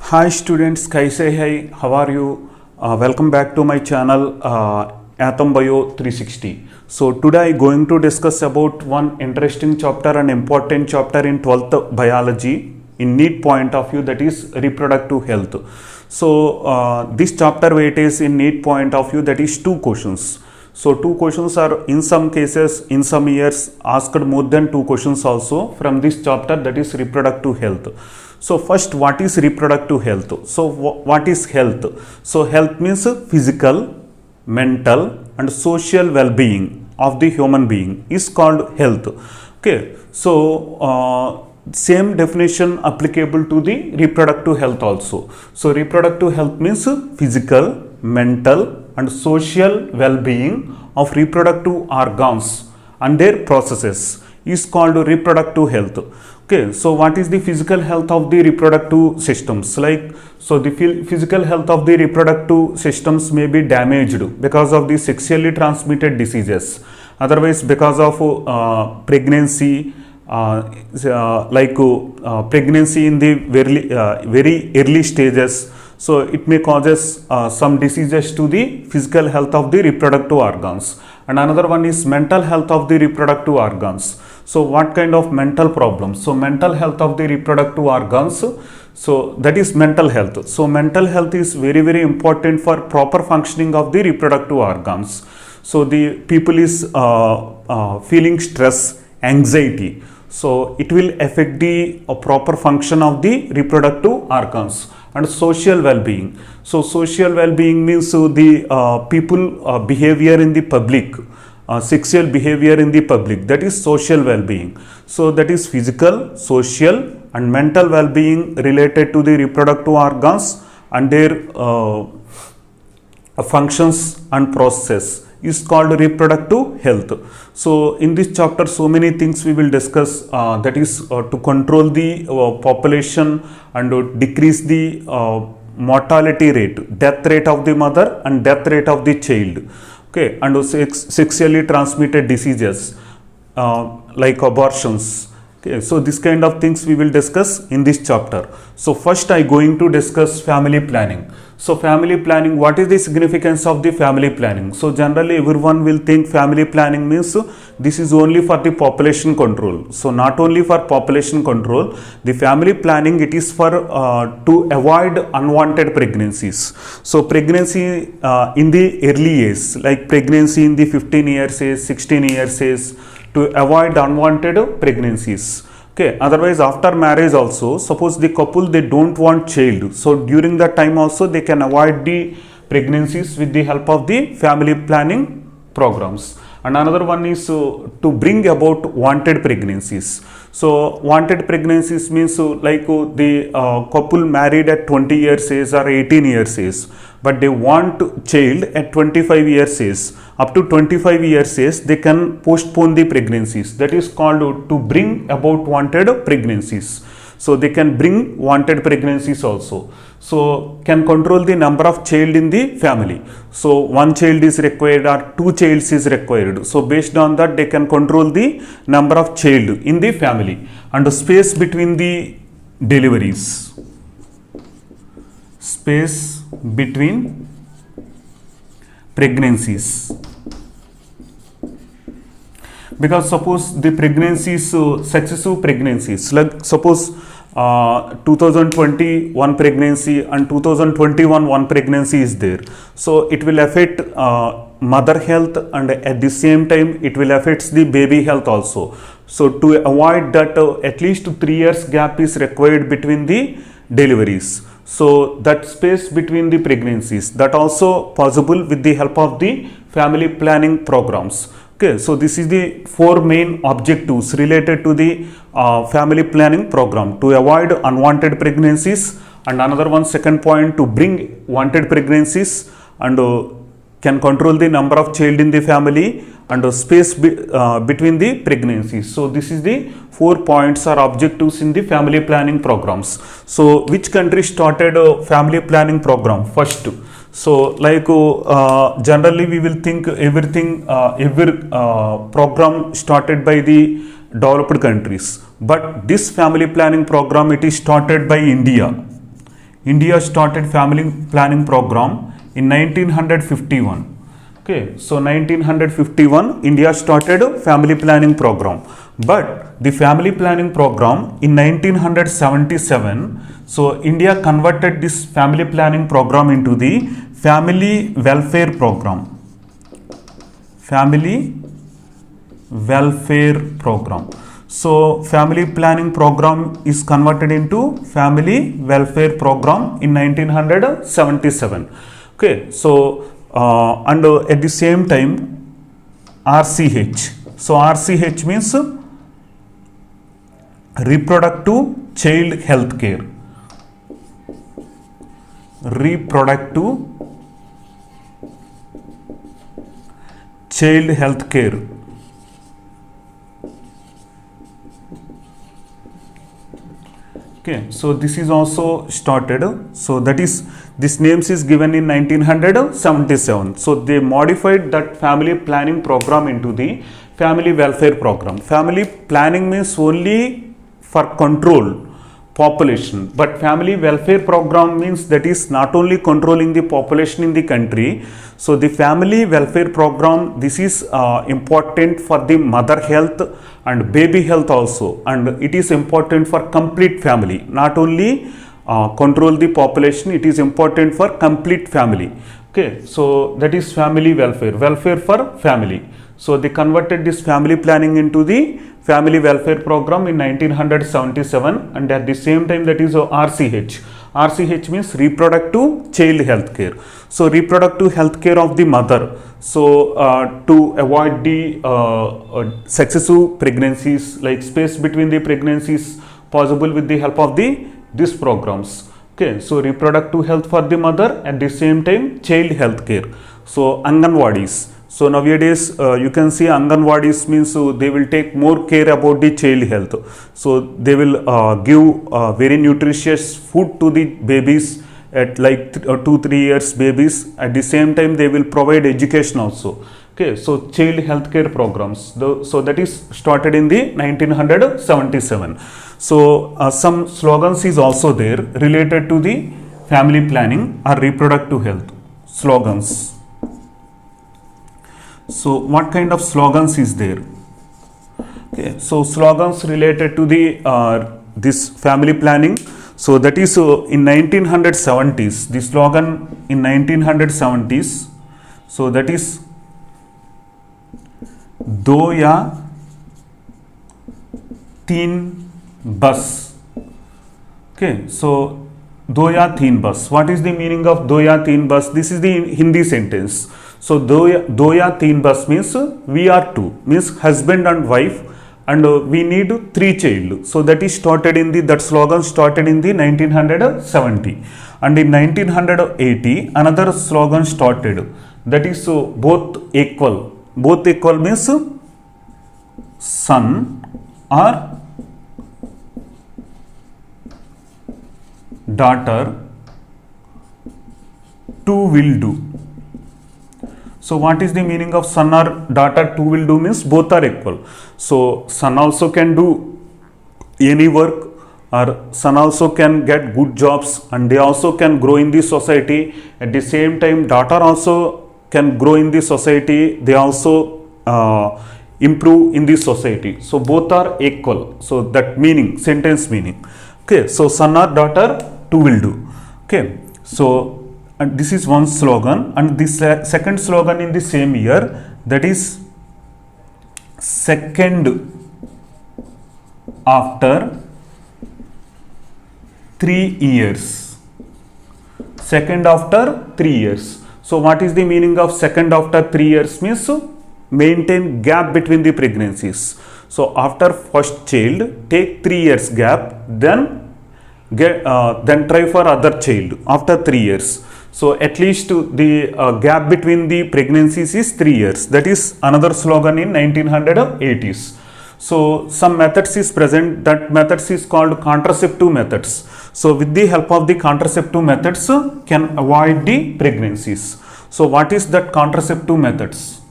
Hi students, kaise hai? How are you? Welcome back to my channel Atom Bio 360. So today I going to discuss about one interesting chapter and important chapter in 12th biology in NEET point of view, that is reproductive health. So this chapter weight is in NEET point of view, that is 2 questions. So 2 questions are in some cases, in some years asked more than 2 questions also from this chapter, that is reproductive health. So first, what is reproductive health? So what is health? So health means physical, mental and social well-being of the human being is called health. Okay, so same definition applicable to the reproductive health also. So reproductive health means physical, mental and social well-being of reproductive organs and their processes is called reproductive health. Okay, so what is the physical health of the reproductive systems? So the physical health of the reproductive systems may be damaged because of the sexually transmitted diseases. Otherwise, because of pregnancy, pregnancy in the very early stages. So it may causes some diseases to the physical health of the reproductive organs. And another one is mental health of the reproductive organs. So what kind of mental problems? So mental health of the reproductive organs, so that is mental health. So mental health is very important for proper functioning of the reproductive organs. So the people is feeling stress, anxiety. So it will affect the proper function of the reproductive organs. And social well-being. So social well-being means the people behavior in the public, sexual behavior in the public, that is social well-being. So that is physical, social and mental well-being related to the reproductive organs and their functions and processes is called reproductive health. So in this chapter so many things we will discuss, that is to control the population and decrease the mortality rate, death rate of the mother and death rate of the child. Okay, and sexually transmitted diseases like abortions. Okay, so this kind of things we will discuss in this chapter. So first I going to discuss family planning. So family planning, what is the significance of the family planning? So generally everyone will think family planning means this is only for the population control. So not only for population control, the family planning, it is for to avoid unwanted pregnancies. So pregnancy in the early years, like pregnancy in the 15 years age, 16 years age, to avoid unwanted pregnancies. Okay, otherwise after marriage also, suppose the couple they don't want child, so during that time also they can avoid the pregnancies with the help of the family planning programs. And another one is to bring about wanted pregnancies. So wanted pregnancies means the couple married at 20 years age or 18 years age, but they want child at 25 years age. Up to 25 years age, they can postpone the pregnancies. That is called to bring about wanted pregnancies. So they can bring wanted pregnancies also. So can control the number of child in the family. So 1 child is required or 2 childs is required. So based on that they can control the number of child in the family and the space between the deliveries. Space between pregnancies. Because suppose the pregnancies, successive pregnancies, like suppose 2020 one pregnancy and 2021 one pregnancy is there. So it will affect mother health and at the same time it will affect the baby health also. So to avoid that at least 3 years gap is required between the deliveries. So that space between the pregnancies, that also possible with the help of the family planning programs. Okay, so this is the 4 main objectives related to the family planning program: to avoid unwanted pregnancies, and another one, second point, to bring wanted pregnancies and can control the number of child in the family and space between the pregnancies. So this is the 4 points or objectives in the family planning programs. So which country started a family planning program first? So generally we will think every program started by the developed countries, but this family planning program, it is started by India. India started family planning program in 1951. Okay, so 1951 India started a family planning program, but the family planning program in 1977, so India converted this family planning program into the family welfare program. Family welfare program. So family planning program is converted into family welfare program in 1977. Okay, so and at the same time RCH. So RCH means reproductive child health care. Reproductive child health care. Okay, so this is also started. So that is, this names is given in 1977. So they modified that family planning program into the family welfare program. Family planning means only for control population, but family welfare program means that is not only controlling the population in the country. So the family welfare program, this is important for the mother health and baby health also, and it is important for complete family, not only control the population, it is important for complete family. Okay, so that is family welfare, welfare for family. So they converted this family planning into the family welfare program in 1977, and at the same time that is RCH. RCH means reproductive child health care. So reproductive health care of the mother. So to avoid the successive pregnancies, like space between the pregnancies possible with the help of these programs. Okay, so reproductive health for the mother, at the same time child health care. So Anganwadis. So nowadays you can see Anganwadis means they will take more care about the child health. So they will give very nutritious food to the babies at like 2-3 years babies. At the same time they will provide education also. Okay, so child healthcare programs. So that is started in the 1977. So some slogans is also there related to the family planning or reproductive health. Slogans. So what kind of slogans is there? Okay, so slogans related to the this family planning. So that is in 1970s, the slogan in 1970s. So that is दो या तीन बस. Okay, so दो या तीन बस. What is the meaning of दो या तीन बस? This is the Hindi sentence. So दो या तीन बस means we are two, means husband and wife, and we need 3 child. So that is started in the, that slogan started in the 1970, and in 1980 another slogan started, that is both equal. Both equal means son or daughter, two will do. So what is the meaning of son or daughter two will do? Means both are equal. So son also can do any work, or son also can get good jobs, and they also can grow in the society. At the same time daughter also can grow in the society, they also improve in the society. So both are equal. So that meaning, sentence meaning. Okay, so son or daughter two will do. Okay, so and this is one slogan, and this second slogan in the same year, that is second after 3 years. Second after 3 years. So what is the meaning of second after 3 years? Means maintain gap between the pregnancies. So after first child take 3 years gap, then try for other child after 3 years. So at least the gap between the pregnancies is 3 years. That is another slogan in 1980s. So some methods is present. That methods is called contraceptive methods. So with the help of the contraceptive methods can avoid the pregnancies. So what is that contraceptive methods?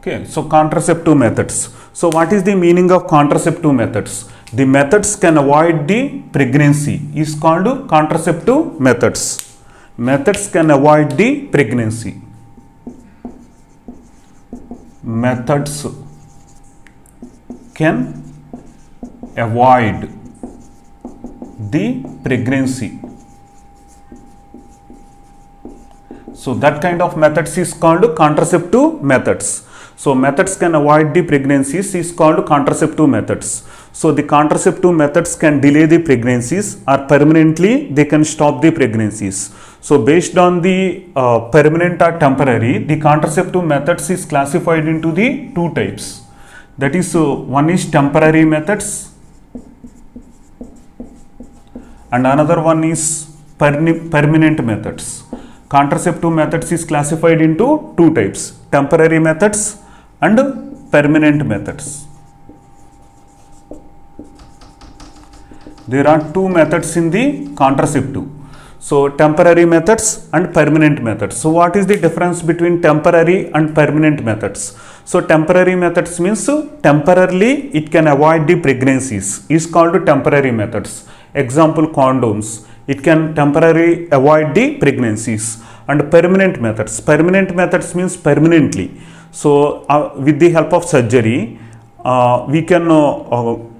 Okay, so contraceptive methods. So what is the meaning of contraceptive methods? The methods can avoid the pregnancy is called contraceptive methods. Methods can avoid the pregnancy. Methods can avoid the pregnancy. So that kind of methods is called contraceptive methods. So methods can avoid the pregnancies is called contraceptive methods. So the contraceptive methods can delay the pregnancies or permanently they can stop the pregnancies. So based on the permanent or temporary, the contraceptive methods is classified into the two types. That is, one is temporary methods and another one is permanent methods. Contraceptive methods is classified into two types, temporary methods and permanent methods. There are two methods in the contraceptive. So temporary methods and permanent methods. So what is the difference between temporary and permanent methods? So temporary methods means temporarily it can avoid the pregnancies is called temporary methods. Example, condoms. It can temporarily avoid the pregnancies. And permanent methods means permanently. So with the help of surgery we can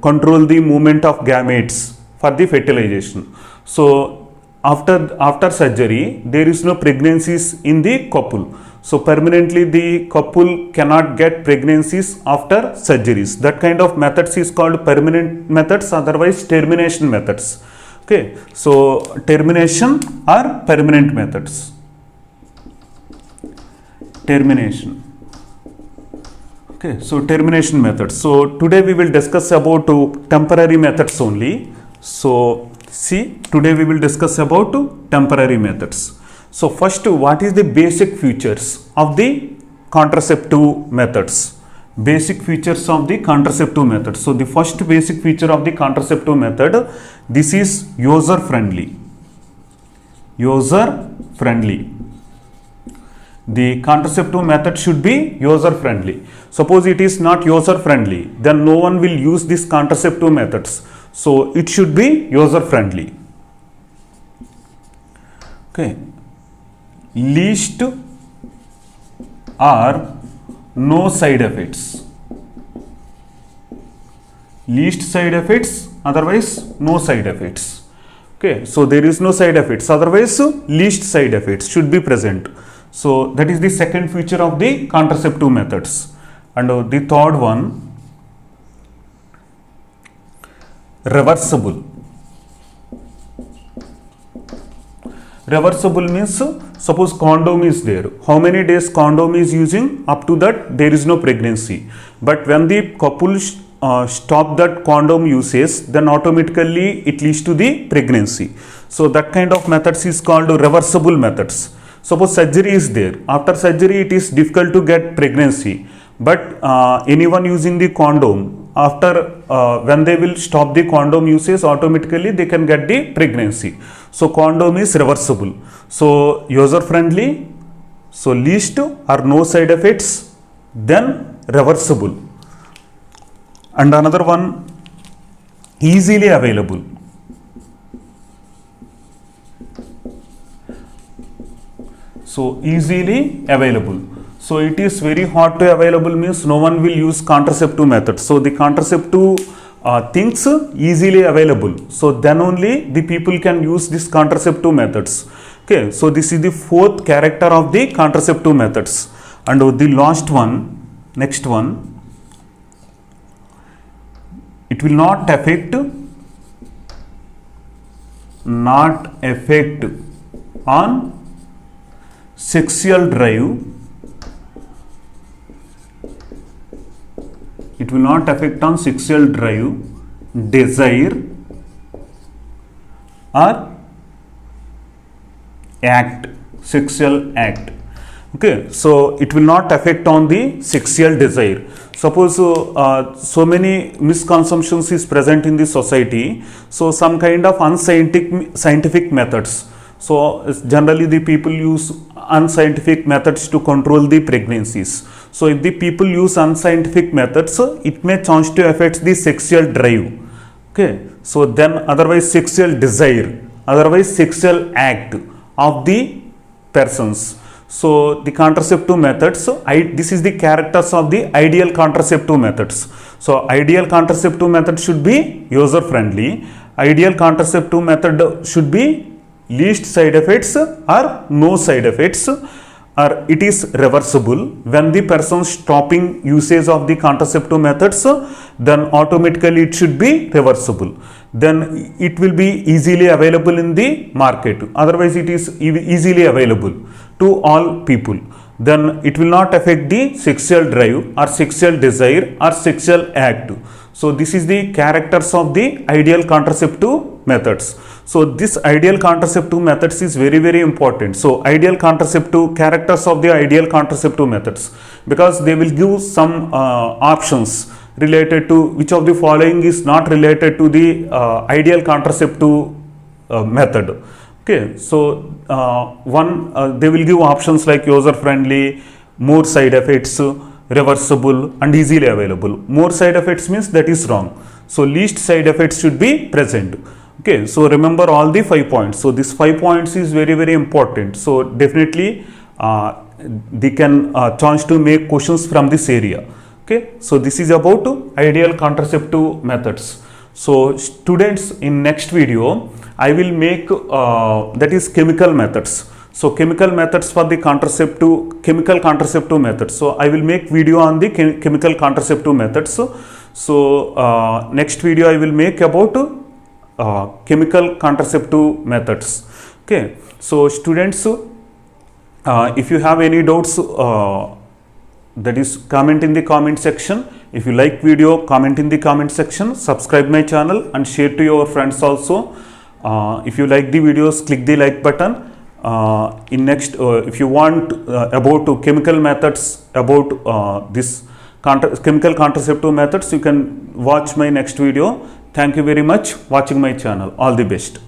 control the movement of gametes for the fertilization. So after surgery there is no pregnancies in the couple. So permanently the couple cannot get pregnancies after surgeries. That kind of methods is called permanent methods, otherwise termination methods. Okay, so termination or permanent methods. Termination. Okay, so termination methods. So today we will discuss about temporary methods only. So see, today we will discuss about temporary methods. So first, what is the basic features of the contraceptive methods? Basic features of the contraceptive method. So the first basic feature of the contraceptive method, this is user friendly. User friendly. The contraceptive method should be user friendly. Suppose it is not user friendly, then no one will use these contraceptive methods. So it should be user friendly. Okay. Least or no side effects. Least side effects, otherwise no side effects. Okay, so there is no side effects, otherwise least side effects should be present. So that is the second feature of the contraceptive methods. And the third one, reversible. Reversible means suppose condom is there. How many days condom is using? Up to that there is no pregnancy. But when the couple stop that condom usage, then automatically it leads to the pregnancy. So that kind of methods is called reversible methods. Suppose surgery is there. After surgery it is difficult to get pregnancy. But anyone using the condom, after when they will stop the condom usage, automatically they can get the pregnancy. So condom is reversible. So user friendly, so least or no side effects, then reversible. And another one, easily available. So easily available. So it is very hard to available means no one will use contraceptive method. So the contraceptive things easily available. So then only the people can use this contraceptive methods. Okay, so this is the fourth character of the contraceptive methods. And the last one, next one, it will not affect on sexual drive. It will not affect on sexual drive, desire or act, sexual act. Okay, so it will not affect on the sexual desire. Suppose so many misconceptions is present in the society. So some kind of unscientific methods. So generally the people use unscientific methods to control the pregnancies. So if the people use unscientific methods, it may chance to affect the sexual drive. Okay, so then otherwise sexual desire, otherwise sexual act of the persons. So the contraceptive methods, this is the characters of the ideal contraceptive methods. So ideal contraceptive method should be user friendly. Ideal contraceptive method should be least side effects or no side effects, or it is reversible. When the person stopping usage of the contraceptive methods, then automatically it should be reversible. Then it will be easily available in the market. Otherwise it is easily available to all people. Then it will not affect the sexual drive or sexual desire or sexual act. So this is the characters of the ideal contraceptive methods. So this ideal contraceptive methods is very, very important. So ideal contraceptive, characters of the ideal contraceptive methods, because they will give some options related to which of the following is not related to the ideal contraceptive method. Okay, so they will give options like user friendly, more side effects, reversible and easily available. More side effects means that is wrong. So least side effects should be present. Okay, so remember all the 5 points. So this 5 points is very, very important. So definitely they can chance to make questions from this area. Okay, so this is about ideal contraceptive methods. So students, in next video I will make that is chemical methods. So chemical methods for the chemical contraceptive methods. So I will make video on the chemical contraceptive methods. So next video I will make about chemical contraceptive methods. Okay, so students, if you have any doubts, that is comment in the comment section. If you like video, comment in the comment section, subscribe my channel and share to your friends also. If you like the videos, click the like button. In next, if you want about chemical methods, about this chemical contraceptive methods, you can watch my next video. Thank you very much watching my channel. All the best.